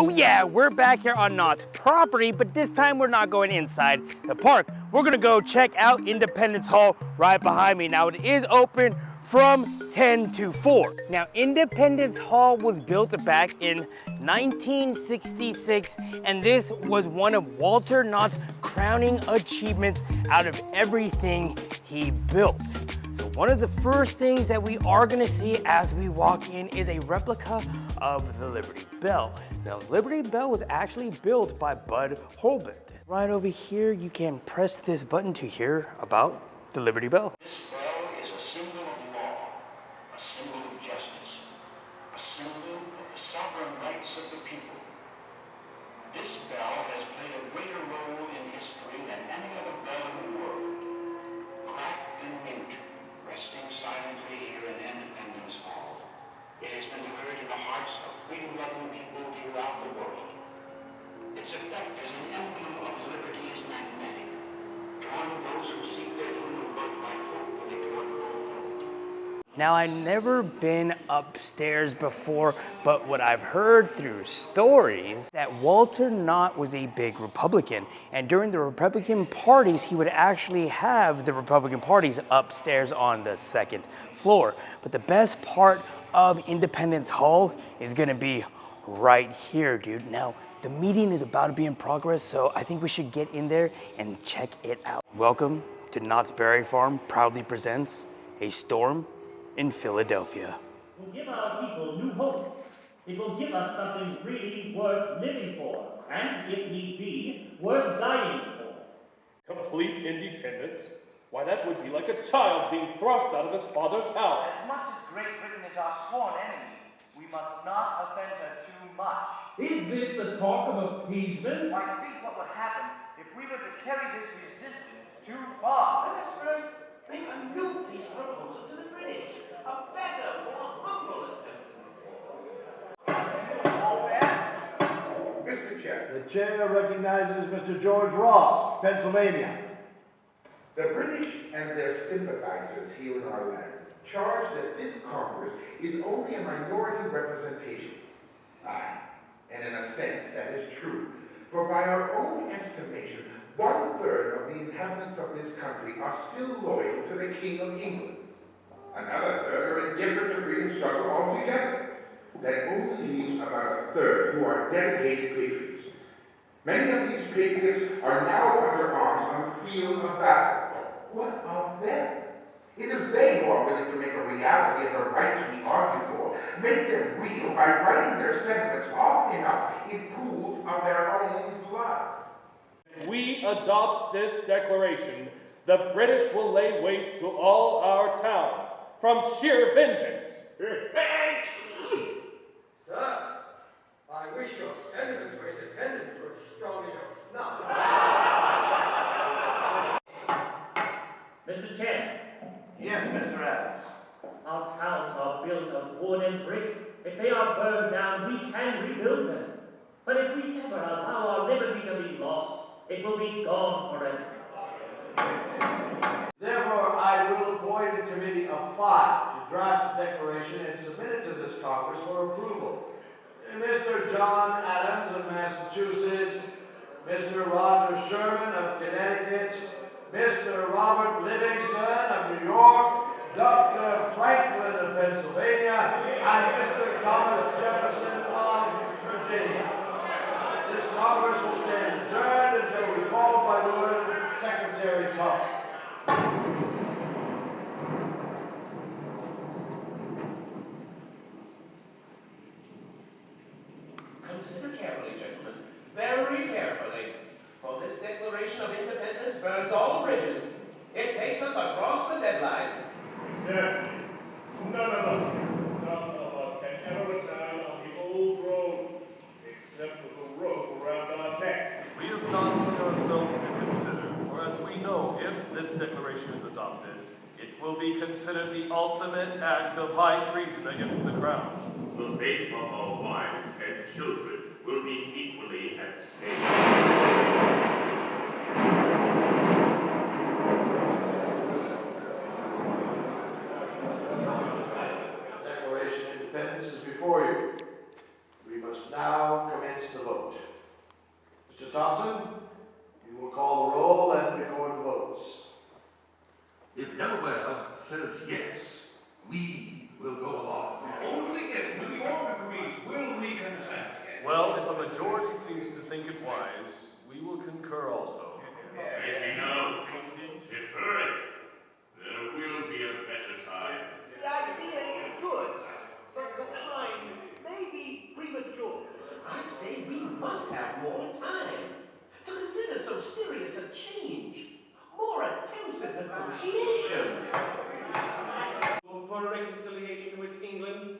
Oh yeah, we're back here on Knott's property, but this time we're not going inside the park. We're gonna go check out Independence Hall right behind me. Now it is open from 10 to 4. Now Independence Hall was built back in 1966, and this was one of Walter Knott's crowning achievements out of everything he built. So one of the first things that we are gonna see as we walk in is a replica of the Liberty Bell. Now, Liberty Bell was actually built by Bud Holbert. Right over here, you can press this button to hear about the Liberty Bell. This bell is a symbol of law, a symbol of justice, a symbol of the sovereign rights of the people. This bell has played a greater role in history than any other bell in the world. Cracked and mute, resting silently here in Independence Hall. It has been heard in the hearts of freedom-loving people throughout the world. Its effect as an emblem of liberty is magnetic, drawing those who seek their human birthright hopefully toward fulfillment. Now, I've never been upstairs before, but what I've heard through stories that Walter Knott was a big Republican, and during the Republican parties, he would actually have the Republican parties upstairs on the second floor. But the best part of Independence Hall is gonna be right here, dude. Now, the meeting is about to be in progress, so I think we should get in there and check it out. Welcome to Knott's Berry Farm proudly presents A Storm in Philadelphia. It will give our people new hope. It will give us something really worth living for, and if need be, worth dying for. Complete independence? Why, that would be like a child being thrust out of his father's house. As much as Great Britain is our sworn enemy, we must not offend her too much. Is this the talk of appeasement? I think what would happen if we were to carry this resistance too far. Let us first make a new peace proposal to the British. A better, more humble attempt than before. Mr. Chair, The chair recognizes Mr. George Ross, Pennsylvania. the British and their sympathizers here in our land charge that this Congress is only a minority representation. Aye, and in a sense that is true. For by our own estimation, 1/3 of the inhabitants of this country are still loyal to the King of England. Another third are indifferent to freedom struggle altogether. That only leaves about 1/3 who are dedicated patriots. Many of these patriots are now under arms on the field of battle. What of them? It is they who are willing to make a reality of the rights we argue for, make them real by writing their sentiments often enough in pools of their own blood. If we adopt this declaration, the British will lay waste to all our towns from sheer vengeance. Sir, I wish your sentiments for independence were as strong as your snuff. Mr. Chair, Yes, Mr. Adams. our towns are built of wood and brick. If they are burned down, we can rebuild them. But if we ever allow our liberty to be lost, it will be gone forever. Therefore, I will appoint a committee of 5 to draft a declaration and submit it to this Congress for approval. Mr. John Adams of Massachusetts, Mr. Roger Sherman of Connecticut, Mr. Robert Livingston of New York, Dr. Franklin of Pennsylvania, and Mr. Thomas Jefferson of Virginia. This Congress will stand adjourned until recalled by the word of Secretary Thompson. Consider carefully, gentlemen, very carefully, for this Declaration of Independence burns all bridges. It takes us across the deadline. Sir, none of us can ever return on the old road, except with a rope around our neck. We have not only ourselves to consider, for as we know, if this declaration is adopted, it will be considered the ultimate act of high treason against the crown. The fate of our wives and children will be equally at stake. The Declaration of Independence is before you. We must now commence commence the vote. Mr. Thompson, you will call the roll and record the votes. If Delaware says yes, we will go along. Only if New York agrees will we consent. Well, if a majority seems to think it wise, we will concur also. As you know, defer it. There will be a better time. The idea is good, but the time may be premature. I say we must have more time to consider so serious a change. More attempts at negotiation. For reconciliation with England,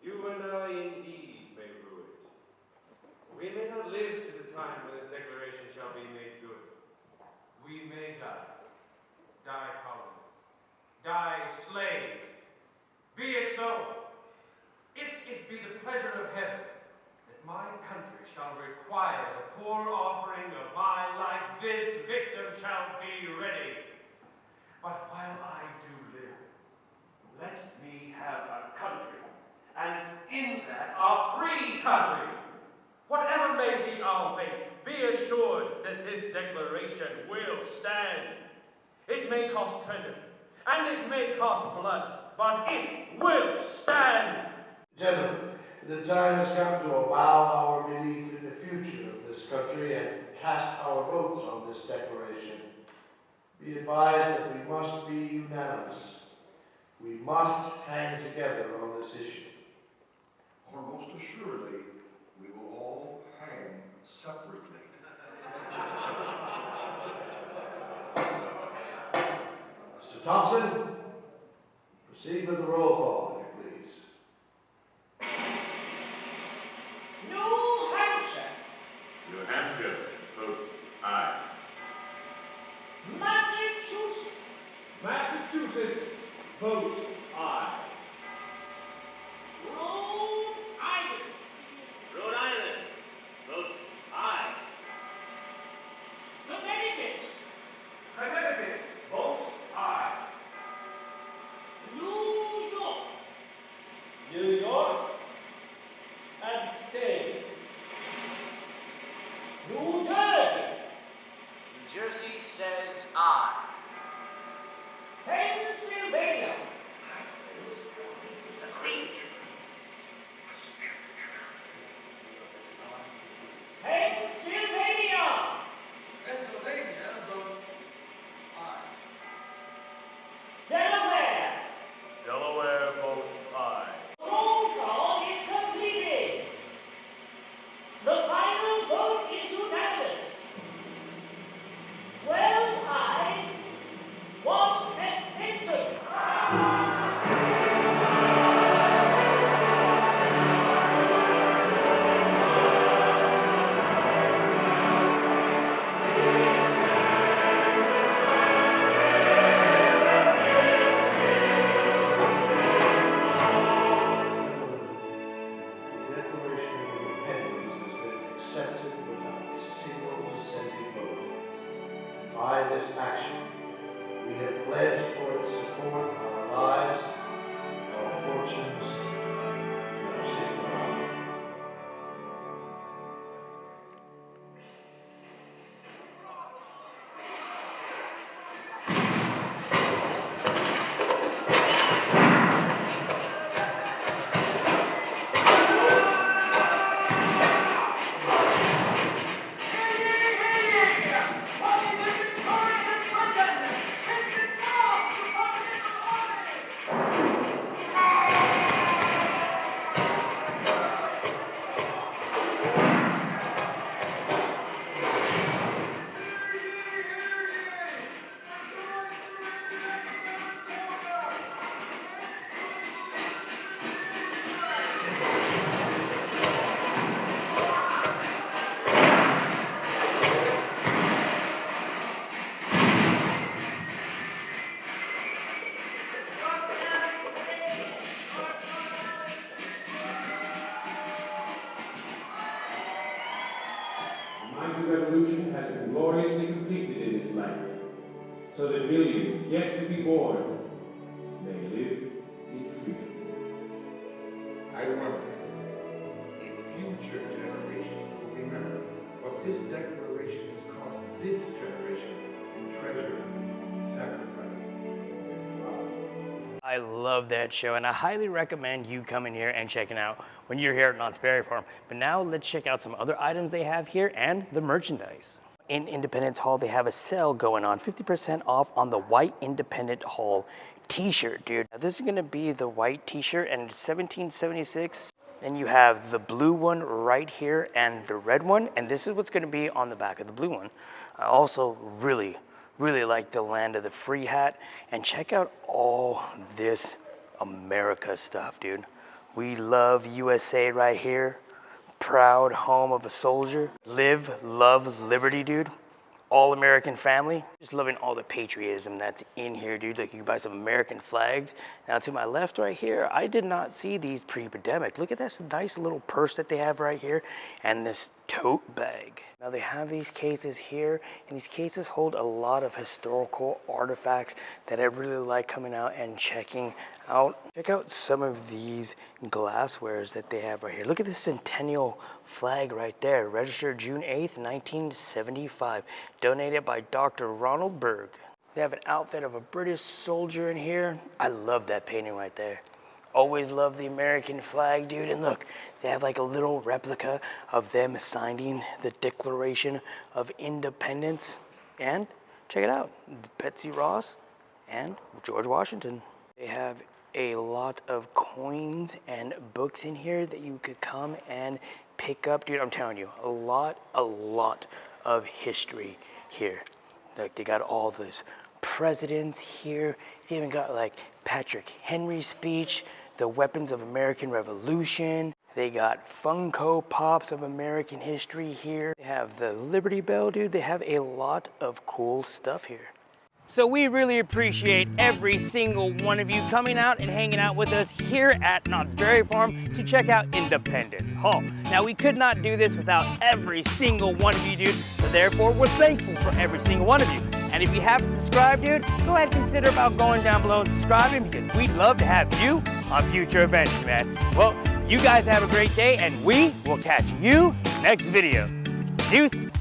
you and I indeed may rue it. We may not live to the time when this declaration shall be made good. We may die colonists, die slaves. Be it so. If it be the pleasure of heaven that my country shall require the poor offering of my life, this victim shall be ready. But while I do live, let me have a country, and in that a free country. Whatever may be our fate, be assured that this declaration will stand. It may cost treasure, and it may cost blood, but it will stand. Gentlemen, the time has come to avow our belief in the future of this country and cast our votes on this declaration. Be advised that we must be unanimous. We must hang together on this issue. Or most assuredly, we will all hang separately. Mr. Thompson, proceed with the roll call, if you please. New Hampshire, New Hampshire, vote aye. Massachusetts, Massachusetts, vote aye. Rhode Island, Rhode Island, vote aye. Connecticut, Connecticut, vote aye. New York, New York, abstain. New Jersey, New Jersey says aye. Pennsylvania, Pennsylvania, Pennsylvania vote aye. Delaware. Delaware votes aye. Roll call is completed. The final vote is unanimous. 12 ayes, 1 abstention. The Declaration of Independence has been accepted without a single dissenting vote. By this action, we have pledged for its support our lives, our fortunes, and our sacred honor. The mighty revolution has been gloriously completed in this land, so that millions yet to be born may live in freedom. I wonder if future generations this declaration has cost this generation in treasure, sacrifice, and love. I love that show, and I highly recommend you coming here and checking out when you're here at Knott's Berry Farm. But now let's check out some other items they have here and the merchandise. In Independence Hall, they have a sale going on, 50% off on the white Independent Hall t-shirt, dude. Now, this is gonna be the white t-shirt, and it's $17.76. And you have the blue one right here and the red one, and this is what's gonna be on the back of the blue one. I also really like the Land of the Free hat, and check out all this America stuff, dude. We love USA right here. Proud home of a soldier. Live, love, liberty, dude. All American family. Just loving all the patriotism that's in here, dude. Like, you can buy some American flags. Now to my left right here, I did not see these pre-pandemic. Look at this nice little purse that they have right here, and this tote bag. Now they have these cases here, and these cases hold a lot of historical artifacts that I really like coming out and checking out. Check out some of these glasswares that they have right here. Look at this centennial flag right there, registered June 8th, 1975, donated by Dr. Ronald Berg. They have an outfit of a British soldier in here. I love that painting right there. Always love the American flag, dude. And look, they have like a little replica of them signing the Declaration of Independence. And check it out, Betsy Ross and George Washington. They have a lot of coins and books in here that you could come and pick up. Dude, I'm telling you, a lot of history here. Like, they got all those presidents here. They even got like Patrick Henry's speech, the weapons of American Revolution. They got Funko Pops of American history here. They have the Liberty Bell, dude. They have a lot of cool stuff here. So we really appreciate every single one of you coming out and hanging out with us here at Knott's Berry Farm to check out Independence Hall. Now, we could not do this without every single one of you, dude. So therefore, we're thankful for every single one of you. And if you haven't subscribed, dude, go ahead and consider about going down below and subscribing, because we'd love to have you on future events, man. Well, you guys have a great day, and we will catch you next video. Deuce.